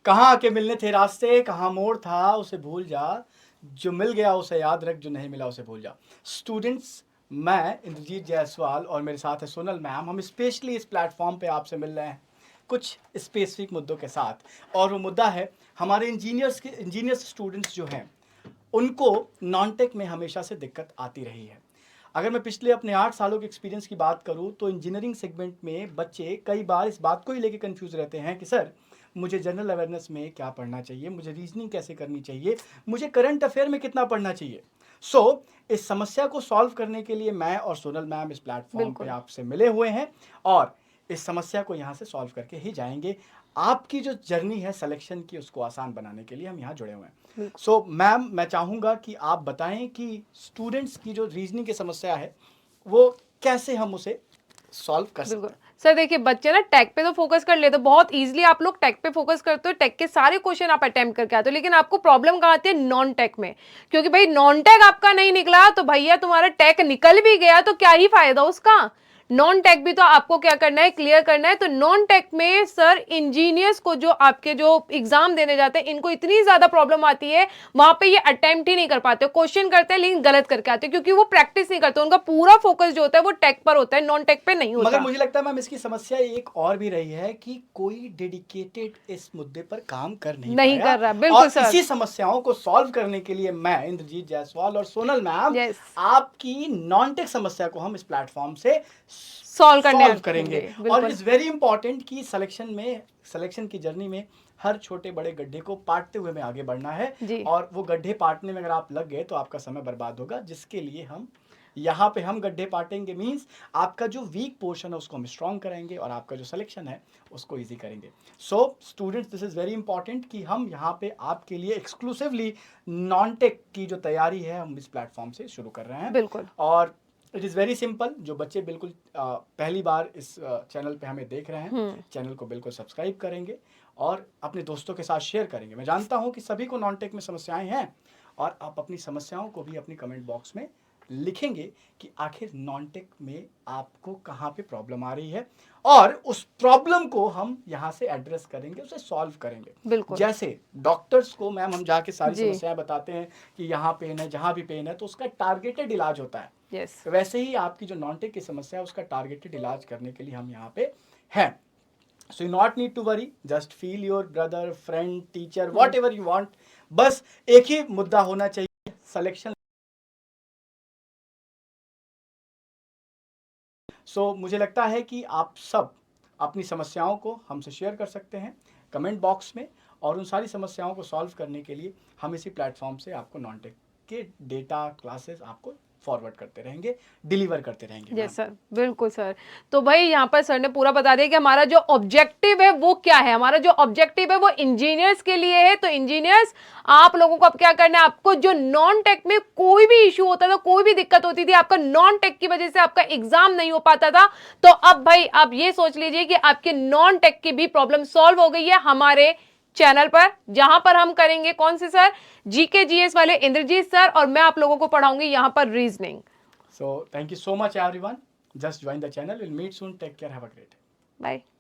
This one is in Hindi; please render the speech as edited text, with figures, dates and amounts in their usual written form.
कहाँ आके मिलने थे रास्ते, कहाँ मोड़ था उसे भूल जा, जो मिल गया उसे याद रख, जो नहीं मिला उसे भूल जा। स्टूडेंट्स, मैं इंद्रजीत जायसवाल और मेरे साथ है सोनल मैम। हम स्पेशली इस प्लेटफॉर्म पे आपसे मिल रहे हैं कुछ स्पेसिफिक मुद्दों के साथ, और वो मुद्दा है हमारे इंजीनियर्स स्टूडेंट्स जो हैं उनको नॉन टेक में हमेशा से दिक्कत आती रही है। अगर मैं पिछले अपने 8 सालों के एक्सपीरियंस की बात करूं तो इंजीनियरिंग सेगमेंट में बच्चे कई बार इस बात को ही लेके कंफ्यूज रहते हैं कि सर मुझे जनरल अवेयरनेस में क्या पढ़ना चाहिए, मुझे रीजनिंग कैसे करनी चाहिए, मुझे करंट अफेयर में कितना पढ़ना चाहिए। इस समस्या को सॉल्व करने के लिए मैं और सोनल मैम इस प्लेटफॉर्म पे आपसे मिले हुए हैं और इस समस्या को यहाँ से सॉल्व करके ही जाएंगे। आपकी जो जर्नी है सिलेक्शन की उसको आसान बनाने के लिए हम यहाँ जुड़े हुए हैं। मैम, मैं चाहूँगा कि आप बताएं कि स्टूडेंट्स की जो रीजनिंग की समस्या है वो कैसे हम उसे सॉल्व कर सकते हैं। सर देखिए, बच्चे ना टेक पे तो फोकस कर लेते, बहुत इजीली आप लोग टेक पे फोकस करते हो, टेक के सारे क्वेश्चन आप अटेम्प्ट करके आते हो, लेकिन आपको प्रॉब्लम कहाँ आती है? नॉन टेक में। क्योंकि भाई नॉन टेक आपका नहीं निकला तो भैया तुम्हारा टेक निकल भी गया तो क्या ही फायदा उसका। नॉन टेक भी तो आपको क्या करना है, क्लियर करना है। तो नॉन टेक में सर इंजीनियर्स को जो आपके जो एग्जाम देने जाते हैं इनको इतनी ज्यादा प्रॉब्लम आती है, वहां पे ये अटेम्प्ट ही नहीं कर पाते, क्वेश्चन करते हैं लेकिन गलत करके आते हैं, क्योंकि वो प्रैक्टिस नहीं करते, उनका पूरा फोकस जो होता है वो टेक पर होता है, नॉन टेक पे नहीं होता। मगर मुझे लगता है मैम इसकी समस्या एक और भी रही है कि कोई डेडिकेटेड इस मुद्दे पर काम कर नहीं पाया कर रहा, बिल्कुल और सर। इसी समस्याओं को सॉल्व करने के लिए मैं इंद्रजीत जायसवाल और सोनल मैम आपकी नॉन टेक समस्या को हम इस प्लेटफॉर्म से सॉल्व करेंगे। और इट्स वेरी इंपॉर्टेंट कि सिलेक्शन की जर्नी में हर छोटे बड़े गड्ढे को पाटते हुए में आगे बढ़ना है, और वो गड्ढे पाटने में अगर आप लग गए तो आपका समय बर्बाद होगा, जिसके लिए हम यहाँ पे हम गड्ढे पाटेंगे। मींस आपका जो वीक पोर्शन है उसको हम स्ट्रॉन्ग कराएंगे और आपका जो सिलेक्शन है उसको इजी करेंगे। Students, this is very important कि हम यहाँ पे आपके लिए एक्सक्लूसिवली नॉन टेक की जो तैयारी है हम इस प्लेटफॉर्म से शुरू कर रहे हैं। बिल्कुल। और इट इज़ वेरी सिंपल। जो बच्चे बिल्कुल पहली बार इस चैनल पे हमें देख रहे हैं, चैनल को बिल्कुल सब्सक्राइब करेंगे और अपने दोस्तों के साथ शेयर करेंगे। मैं जानता हूँ कि सभी को नॉन टेक में समस्याएं हैं और आप अपनी समस्याओं को भी अपनी कमेंट बॉक्स में लिखेंगे कि आखिर नॉन टेक में आपको कहाँ पे प्रॉब्लम आ रही है, और उस प्रॉब्लम को हम यहाँ से एड्रेस करेंगे, उसे सॉल्व करेंगे। बिल्कुल। जैसे डॉक्टर्स को मैम हम जाके सारी समस्याएं बताते हैं कि यहाँ पेन है, जहाँ भी पेन है, तो उसका टारगेटेड इलाज होता है। वैसे ही आपकी जो नॉन टेक की समस्या है उसका टारगेटेड इलाज करने के लिए हम यहाँ पे हैं। So you not need to worry, just feel your brother, friend, teacher, whatever you want. बस एक ही मुद्दा होना चाहिए, सिलेक्शन। मुझे लगता है कि आप सब अपनी समस्याओं को हमसे शेयर कर सकते हैं कमेंट बॉक्स में, और उन सारी समस्याओं को सॉल्व करने के लिए हम इसी प्लेटफॉर्म से आपको नॉन टेक के डेटा क्लासेस आपको फॉरवर्ड करते रहेंगे, डिलीवर करते रहेंगे। यस सर, बिल्कुल सर। तो भाई यहाँ पर सर ने पूरा बता दिया कि हमारा जो ऑब्जेक्टिव है वो क्या है। हमारा जो ऑब्जेक्टिव है वो इंजीनियर्स के लिए है। तो इंजीनियर्स, आप लोगों को अब क्या करना है, आपको जो नॉन टेक में कोई भी इश्यू होता था, कोई भी दिक्कत होती थी, आपका नॉन टेक की वजह से आपका एग्जाम नहीं हो पाता था, तो अब भाई आप ये सोच लीजिए कि आपके नॉन टेक की भी प्रॉब्लम सॉल्व हो गई है हमारे चैनल पर, जहां पर हम करेंगे कौन से सर, जीके जीएस वाले इंद्रजीत सर, और मैं आप लोगों को पढ़ाऊंगी यहां पर reasoning. So thank you so much everyone. Just join the channel. We'll meet soon. Take care. Have a great day. Bye.